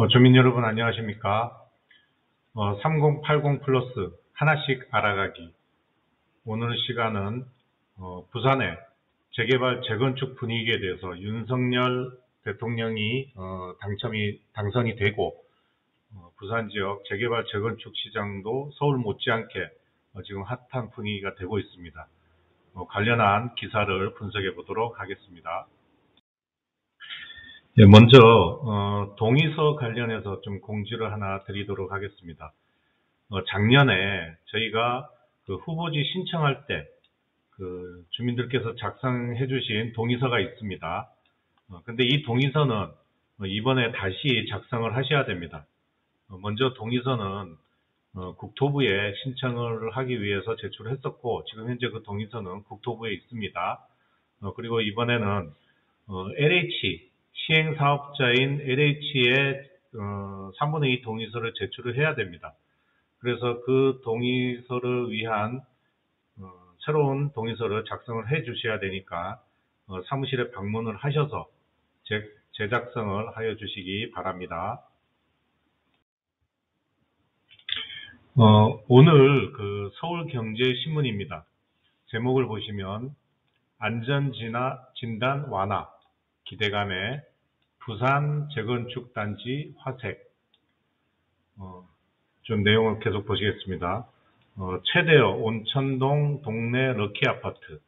주민 여러분 안녕하십니까? 3080 플러스 하나씩 알아가기. 오늘 시간은 부산의 재개발 재건축 분위기에 대해서 윤석열 대통령이 당선이 되고 부산 지역 재개발 재건축 시장도 서울 못지않게 지금 핫한 분위기가 되고 있습니다. 관련한 기사를 분석해 보도록 하겠습니다. 예, 먼저 동의서 관련해서 좀 공지를 하나 드리도록 하겠습니다. 작년에 저희가 그 후보지 신청할 때 그 주민들께서 작성해 주신 동의서가 있습니다. 근데 이 동의서는 이번에 다시 작성을 하셔야 됩니다. 먼저 동의서는 국토부에 신청을 하기 위해서 제출했었고 지금 현재 그 동의서는 국토부에 있습니다. 그리고 이번에는 LH 시행사업자인 LH의 3분의 2 동의서를 제출을 해야 됩니다. 그래서 그 동의서를 위한 새로운 동의서를 작성을 해 주셔야 되니까 사무실에 방문을 하셔서 제작성을 하여 주시기 바랍니다. 오늘 그 서울경제신문입니다. 제목을 보시면 안전진단 완화 기대감에 부산 재건축 단지 화색. 좀 내용을 계속 보시겠습니다. 최대어 온천동 동네 럭키 아파트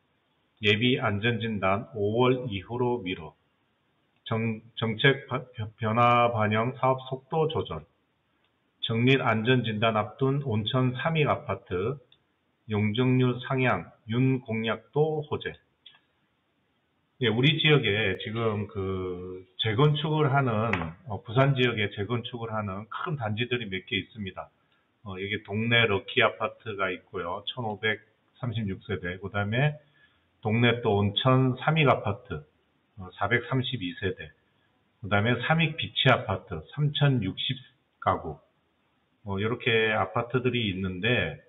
예비 안전진단 5월 이후로 미뤄. 정책 변화 반영 사업 속도 조절. 정밀 안전진단 앞둔 온천 3익 아파트 용적률 상향 윤 공약도 호재. 예, 우리 지역에 지금 그 재건축을 하는 부산 지역에 재건축을 하는 큰 단지들이 몇 개 있습니다. 여기 동네 럭키 아파트가 있고요. 1536세대. 그 다음에 동네 또 온천 3익 아파트 432세대. 그 다음에 3익 비치 아파트 3060가구. 이렇게 아파트들이 있는데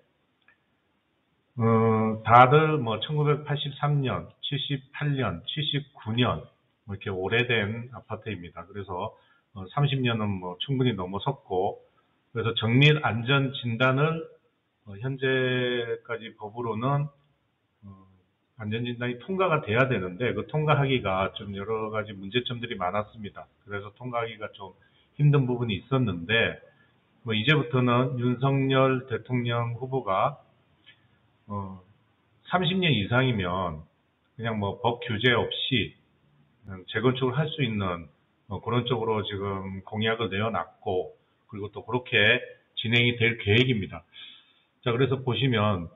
다들 뭐 1983년, 78년, 79년 이렇게 오래된 아파트입니다. 그래서 30년은 뭐 충분히 넘어섰고, 그래서 정밀 안전 진단을 현재까지 법으로는 안전 진단이 통과가 돼야 되는데 그 통과하기가 좀 여러 가지 문제점들이 많았습니다. 그래서 통과하기가 좀 힘든 부분이 있었는데 뭐 이제부터는 윤석열 대통령 후보가 30년 이상이면 그냥 뭐 법 규제 없이 재건축을 할 수 있는 그런 쪽으로 지금 공약을 내어놨고, 그리고 또 그렇게 진행이 될 계획입니다. 자, 그래서 보시면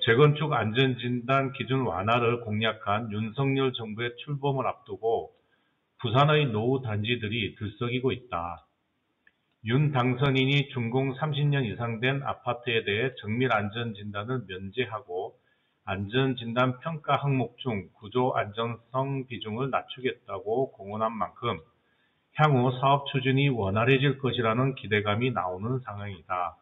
재건축 안전진단 기준 완화를 공약한 윤석열 정부의 출범을 앞두고 부산의 노후 단지들이 들썩이고 있다. 윤 당선인이 준공 30년 이상 된 아파트에 대해 정밀 안전진단을 면제하고 안전진단 평가 항목 중 구조 안전성 비중을 낮추겠다고 공언한 만큼 향후 사업 추진이 원활해질 것이라는 기대감이 나오는 상황이다.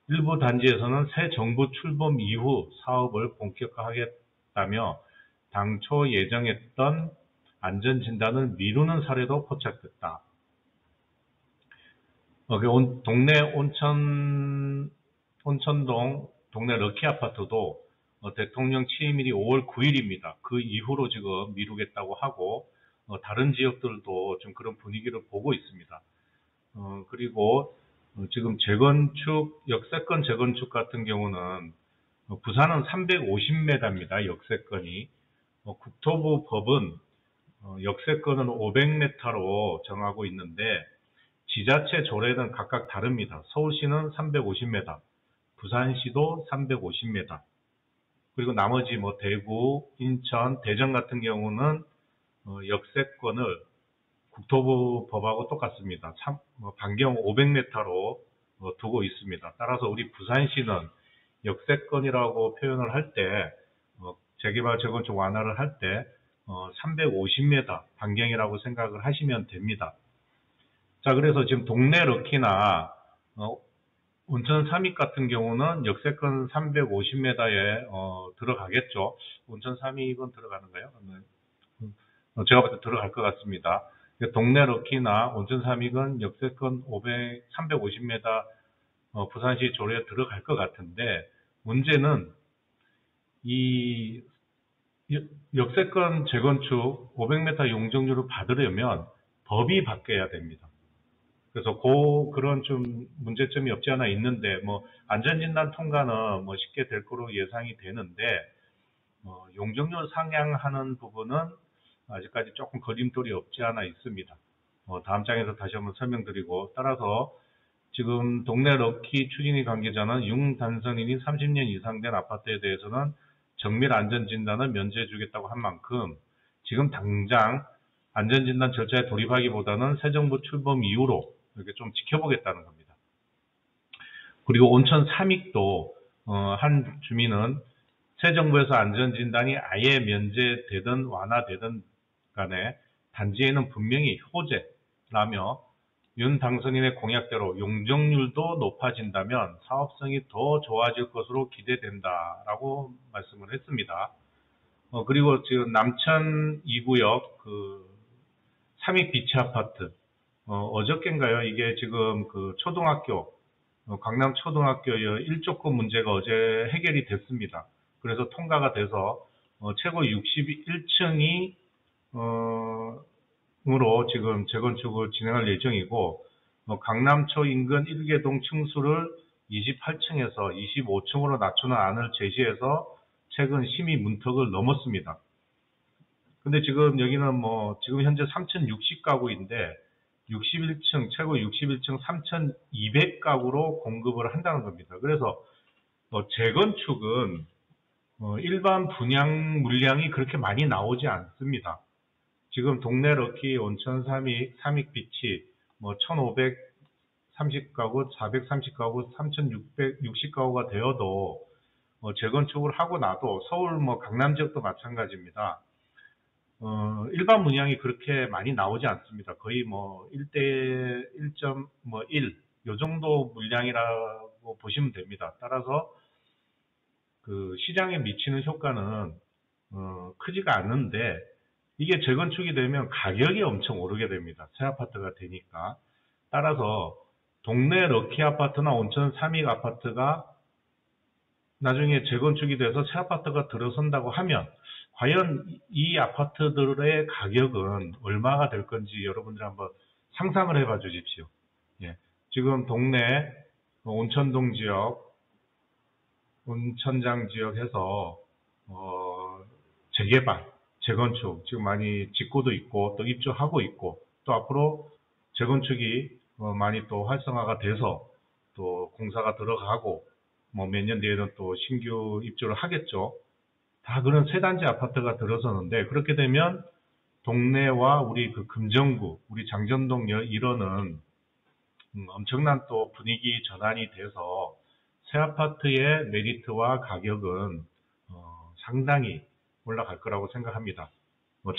일부 단지에서는 새 정부 출범 이후 사업을 본격화하겠다며 당초 예정했던 안전진단을 미루는 사례도 포착됐다. 동네 온천동 동네 럭키 아파트도 대통령 취임일이 5월 9일입니다. 그 이후로 지금 미루겠다고 하고 다른 지역들도 좀 그런 분위기를 보고 있습니다. 그리고 지금 역세권 재건축 같은 경우는 부산은 350m입니다. 역세권이. 국토부 법은 역세권은 500m로 정하고 있는데 지자체 조례는 각각 다릅니다. 서울시는 350m, 부산시도 350m, 그리고 나머지 뭐 대구, 인천, 대전 같은 경우는 역세권을 국토부 법하고 똑같습니다. 반경 500m로 두고 있습니다. 따라서 우리 부산시는 역세권이라고 표현을 할 때, 재개발 재건축 완화를 할 때 350m 반경이라고 생각을 하시면 됩니다. 자, 그래서 지금 동네 럭키나 온천 3익 같은 경우는 역세권 350m에 들어가겠죠. 온천 3익은 들어가는가요? 제가 볼 때 들어갈 것 같습니다. 동네 럭키나 온천 삼익은 역세권 350m 부산시 조례에 들어갈 것 같은데, 문제는 이 역세권 재건축 500m 용적률을 받으려면 법이 바뀌어야 됩니다. 그래서 그런 좀 문제점이 없지 않아 있는데, 뭐 안전진단 통과는 뭐 쉽게 될 거로 예상이 되는데, 용적률 상향하는 부분은 아직까지 조금 거림돌이 없지 않아 있습니다. 다음 장에서 다시 한번 설명드리고, 따라서 지금 동네 럭키 추진위 관계자는 융단선인이 30년 이상 된 아파트에 대해서는 정밀 안전진단을 면제해 주겠다고 한 만큼, 지금 당장 안전진단 절차에 돌입하기보다는 새 정부 출범 이후로 이렇게 좀 지켜보겠다는 겁니다. 그리고 온천 삼익도 한 주민은 새 정부에서 안전진단이 아예 면제되든 완화되든 간에 단지에는 분명히 효제라며 윤 당선인의 공약대로 용적률도 높아진다면 사업성이 더 좋아질 것으로 기대된다라고 말씀을 했습니다. 그리고 지금 남천 2구역 삼익 비치 아파트, 어저께인가요? 이게 지금 그 초등학교, 강남 초등학교의 1조권 문제가 어제 해결이 됐습니다. 그래서 통과가 돼서 최고 61층이 으로 지금 재건축을 진행할 예정이고, 강남초 인근 1개동 층수를 28층에서 25층으로 낮추는 안을 제시해서 최근 심의 문턱을 넘었습니다. 근데 지금 여기는 지금 현재 3,060가구인데 61층, 최고 61층 3,200가구로 공급을 한다는 겁니다. 그래서 재건축은 일반 분양 물량이 그렇게 많이 나오지 않습니다. 지금 동네 럭키, 온천 삼익 비치 1,530가구, 430가구, 3,660가구가 되어도 재건축을 하고 나도 서울 강남 지역도 마찬가지입니다. 일반 분양이 그렇게 많이 나오지 않습니다. 거의 1대 1.1, 요 정도 물량이라고 보시면 됩니다. 따라서 그 시장에 미치는 효과는 크지가 않은데, 이게 재건축이 되면 가격이 엄청 오르게 됩니다. 새 아파트가 되니까. 따라서 동네 럭키 아파트나 온천 삼익 아파트가 나중에 재건축이 돼서 새 아파트가 들어선다고 하면 과연 이 아파트들의 가격은 얼마가 될 건지 여러분들 한번 상상을 해봐 주십시오. 예. 지금 동네 온천동 지역, 온천장 지역에서 재개발, 재건축 지금 많이 짓고도 있고 또 입주하고 있고, 또 앞으로 재건축이 많이 또 활성화가 돼서 또 공사가 들어가고 몇 년 뒤에는 또 신규 입주를 하겠죠. 다 그런 세 단지 아파트가 들어서는데, 그렇게 되면 동네와 우리 그 금정구, 우리 장전동 일원은 엄청난 또 분위기 전환이 돼서 새 아파트의 메리트와 가격은 상당히 올라갈 거라고 생각합니다.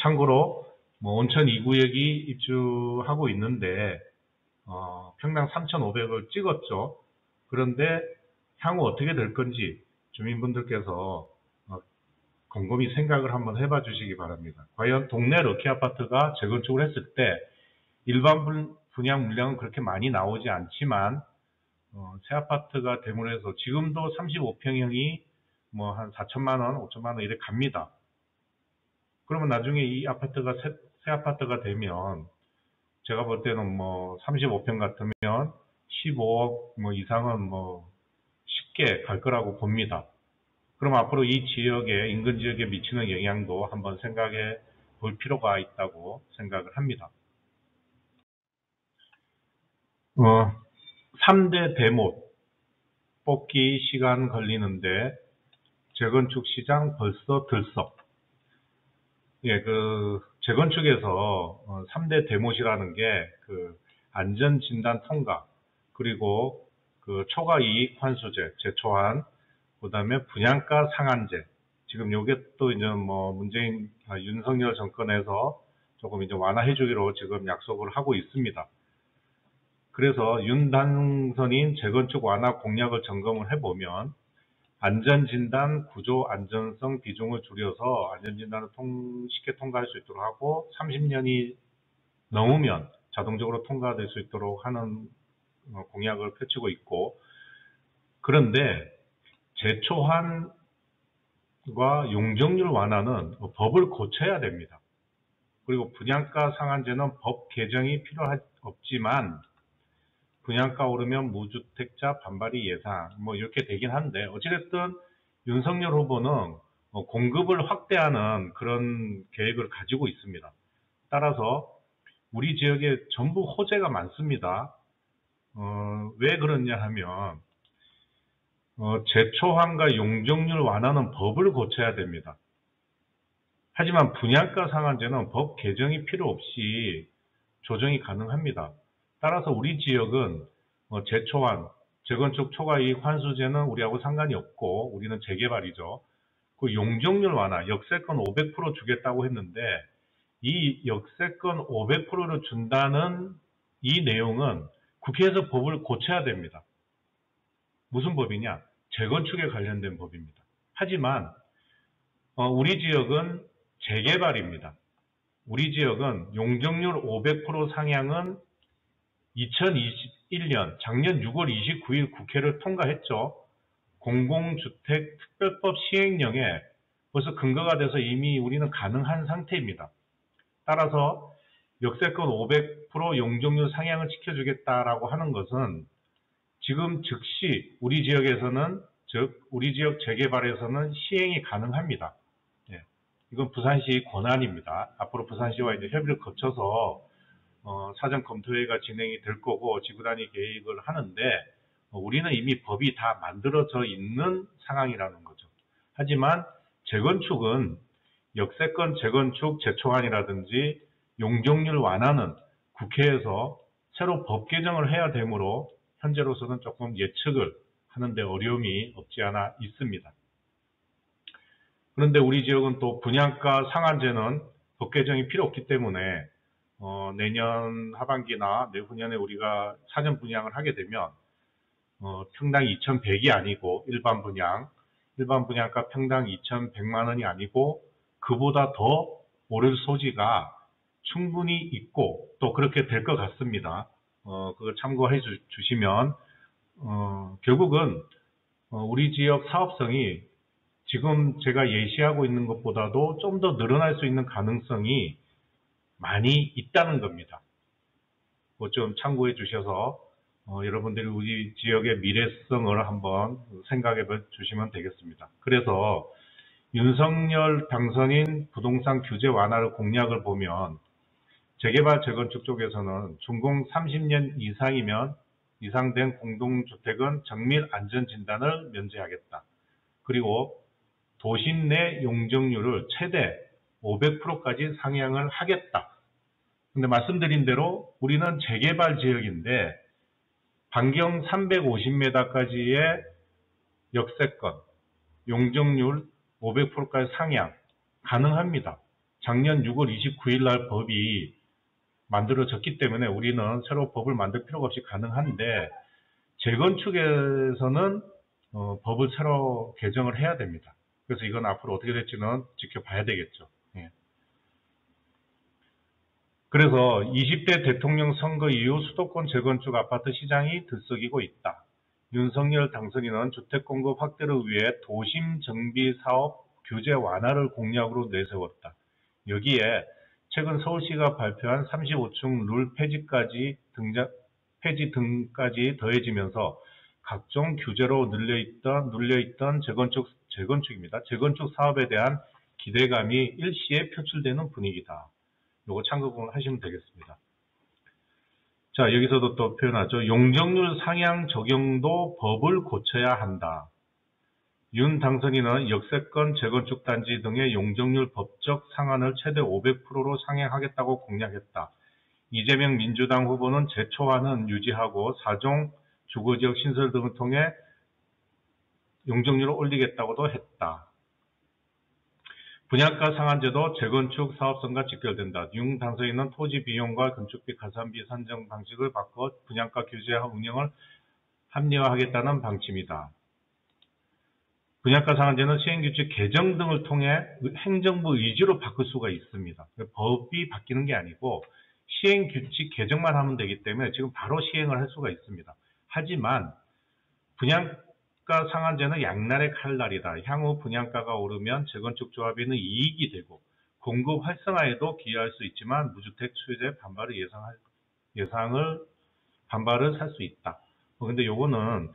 참고로 온천 2구역이 입주하고 있는데 평당 3,500을 찍었죠. 그런데 향후 어떻게 될 건지 주민분들께서 곰곰이 생각을 한번 해봐 주시기 바랍니다. 과연 동네 럭키 아파트가 재건축을 했을 때 일반 분양 물량은 그렇게 많이 나오지 않지만 새 아파트가 대물해서 지금도 35평형이 한 4천만 원, 5천만 원 이렇게 갑니다. 그러면 나중에 이 아파트가 새 아파트가 되면 제가 볼 때는 35평 같으면 15억 이상은 쉽게 갈 거라고 봅니다. 그럼 앞으로 이 지역에, 인근 지역에 미치는 영향도 한번 생각해 볼 필요가 있다고 생각을 합니다. 3대 대못 뽑기 시간 걸리는데 재건축 시장 벌써 들썩. 예, 재건축에서 3대 대못이라는 게 안전진단 통과, 그리고 초과 이익 환수제, 재초안, 그 다음에 분양가 상한제. 지금 요게 또 이제 윤석열 정권에서 조금 이제 완화해 주기로 지금 약속을 하고 있습니다. 그래서 윤 당선인 재건축 완화 공약을 점검을 해보면 안전진단, 구조 안전성 비중을 줄여서 안전진단을 쉽게 통과할 수 있도록 하고 30년이 넘으면 자동적으로 통과될 수 있도록 하는 공약을 펼치고 있고, 그런데 제초한과 용적률 완화는 법을 고쳐야 됩니다. 그리고 분양가 상한제는 법 개정이 없지만 분양가 오르면 무주택자 반발이 예상, 이렇게 되긴 한데, 어찌됐든 윤석열 후보는 공급을 확대하는 그런 계획을 가지고 있습니다. 따라서 우리 지역에 전부 호재가 많습니다. 왜 그러냐 하면 제초한과 용적률 완화는 법을 고쳐야 됩니다. 하지만 분양가 상한제는 법 개정이 필요 없이 조정이 가능합니다. 따라서 우리 지역은 제초한, 재건축 초과이익 환수제는 우리하고 상관이 없고 우리는 재개발이죠. 그 용적률 완화, 역세권 500% 주겠다고 했는데 이 역세권 500%를 준다는 이 내용은 국회에서 법을 고쳐야 됩니다. 무슨 법이냐? 재건축에 관련된 법입니다. 하지만 우리 지역은 재개발입니다. 우리 지역은 용적률 500% 상향은 2021년 작년 6월 29일 국회를 통과했죠. 공공주택 특별법 시행령에 벌써 근거가 돼서 이미 우리는 가능한 상태입니다. 따라서 역세권 500% 용적률 상향을 지켜주겠다라고 하는 것은 지금 즉시 우리 지역에서는, 즉 우리 지역 재개발에서는 시행이 가능합니다. 이건 부산시 권한입니다. 앞으로 부산시와 이제 협의를 거쳐서 사전 검토회의가 진행이 될 거고 지구단위 계획을 하는데 우리는 이미 법이 다 만들어져 있는 상황이라는 거죠. 하지만 재건축은 역세권 재건축 재초안이라든지 용적률 완화는 국회에서 새로 법 개정을 해야 되므로 현재로서는 조금 예측을 하는데 어려움이 없지 않아 있습니다. 그런데 우리 지역은 또 분양가 상한제는 법 개정이 필요 없기 때문에 내년 하반기나 내후년에 우리가 사전 분양을 하게 되면 평당 2,100이 아니고 일반 분양가 평당 2,100만 원이 아니고 그보다 더 오를 소지가 충분히 있고 또 그렇게 될 것 같습니다. 그거 참고해 주시면 결국은 우리 지역 사업성이 지금 제가 예시하고 있는 것보다도 좀 더 늘어날 수 있는 가능성이 많이 있다는 겁니다. 좀 참고해 주셔서 여러분들이 우리 지역의 미래성을 한번 생각해 주시면 되겠습니다. 그래서 윤석열 당선인 부동산 규제 완화를 공약을 보면 재개발 재건축 쪽에서는 준공 30년 이상 된 공동주택은 정밀 안전진단을 면제하겠다. 그리고 도심 내 용적률을 최대 500%까지 상향을 하겠다. 근데 말씀드린 대로 우리는 재개발 지역인데 반경 350m까지의 역세권, 용적률 500%까지 상향 가능합니다. 작년 6월 29일 날 법이 만들어졌기 때문에 우리는 새로 법을 만들 필요가 없이 가능한데 재건축에서는 법을 새로 개정을 해야 됩니다. 그래서 이건 앞으로 어떻게 될지는 지켜봐야 되겠죠. 그래서 20대 대통령 선거 이후 수도권 재건축 아파트 시장이 들썩이고 있다. 윤석열 당선인은 주택 공급 확대를 위해 도심 정비 사업 규제 완화를 공약으로 내세웠다. 여기에 최근 서울시가 발표한 35층 룰 폐지 등까지 더해지면서 각종 규제로 눌려있던 재건축입니다. 재건축 사업에 대한 기대감이 일시에 표출되는 분위기다. 요거 참고를 하시면 되겠습니다. 자, 여기서도 또 표현하죠. 용적률 상향 적용도 법을 고쳐야 한다. 윤 당선인은 역세권 재건축 단지 등의 용적률 법적 상한을 최대 500%로 상향하겠다고 공약했다. 이재명 민주당 후보는 제초안은 유지하고 4종 주거지역 신설 등을 통해 용적률을 올리겠다고도 했다. 분양가 상한제도 재건축 사업성과 직결된다. 윤 당선인은 토지 비용과 건축비 가산비 산정 방식을 바꿔 분양가 규제와 운영을 합리화하겠다는 방침이다. 분양가 상한제는 시행규칙 개정 등을 통해 행정부 의지로 바꿀 수가 있습니다. 법이 바뀌는 게 아니고 시행 규칙 개정만 하면 되기 때문에 지금 바로 시행을 할 수가 있습니다. 하지만 분양가 상한제는 양날의 칼날이다. 향후 분양가가 오르면 재건축 조합에는 이익이 되고 공급 활성화에도 기여할 수 있지만 무주택 수요자의 반발을 살 수 있다. 근데 요거는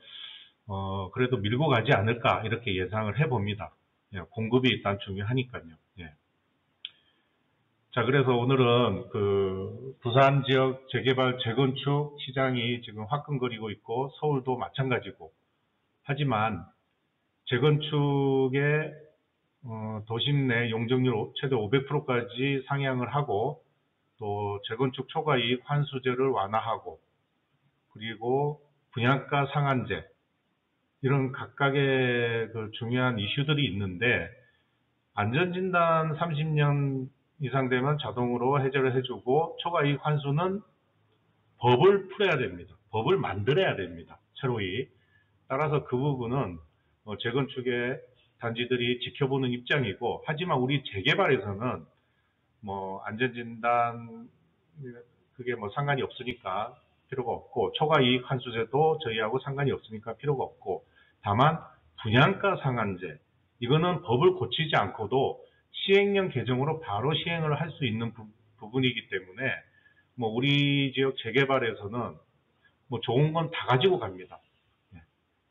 그래도 밀고 가지 않을까 이렇게 예상을 해봅니다. 예, 공급이 일단 중요하니까요. 예. 자, 그래서 오늘은 그 부산 지역 재개발 재건축 시장이 지금 화끈거리고 있고 서울도 마찬가지고, 하지만 재건축의 도심 내 용적률 최대 500%까지 상향을 하고, 또 재건축 초과이익 환수제를 완화하고, 그리고 분양가 상한제, 이런 각각의 그 중요한 이슈들이 있는데, 안전진단 30년 이상 되면 자동으로 해제를 해주고, 초과이익 환수는 법을 풀어야 됩니다. 법을 만들어야 됩니다. 새로이. 따라서 그 부분은 재건축의 단지들이 지켜보는 입장이고, 하지만 우리 재개발에서는 뭐 안전진단 그게 뭐 상관이 없으니까 필요가 없고, 초과이익 환수제도 저희하고 상관이 없으니까 필요가 없고, 다만 분양가 상한제, 이거는 법을 고치지 않고도 시행령 개정으로 바로 시행을 할 수 있는 부분이기 때문에 뭐 우리 지역 재개발에서는 뭐 좋은 건 다 가지고 갑니다.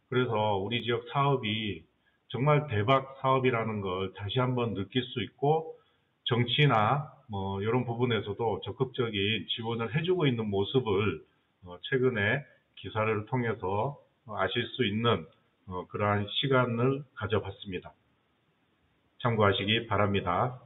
그래서 우리 지역 사업이 정말 대박 사업이라는 걸 다시 한번 느낄 수 있고, 정치나 뭐 이런 부분에서도 적극적인 지원을 해주고 있는 모습을 최근에 기사를 통해서 아실 수 있는 그러한 시간을 가져봤습니다. 참고하시기 바랍니다.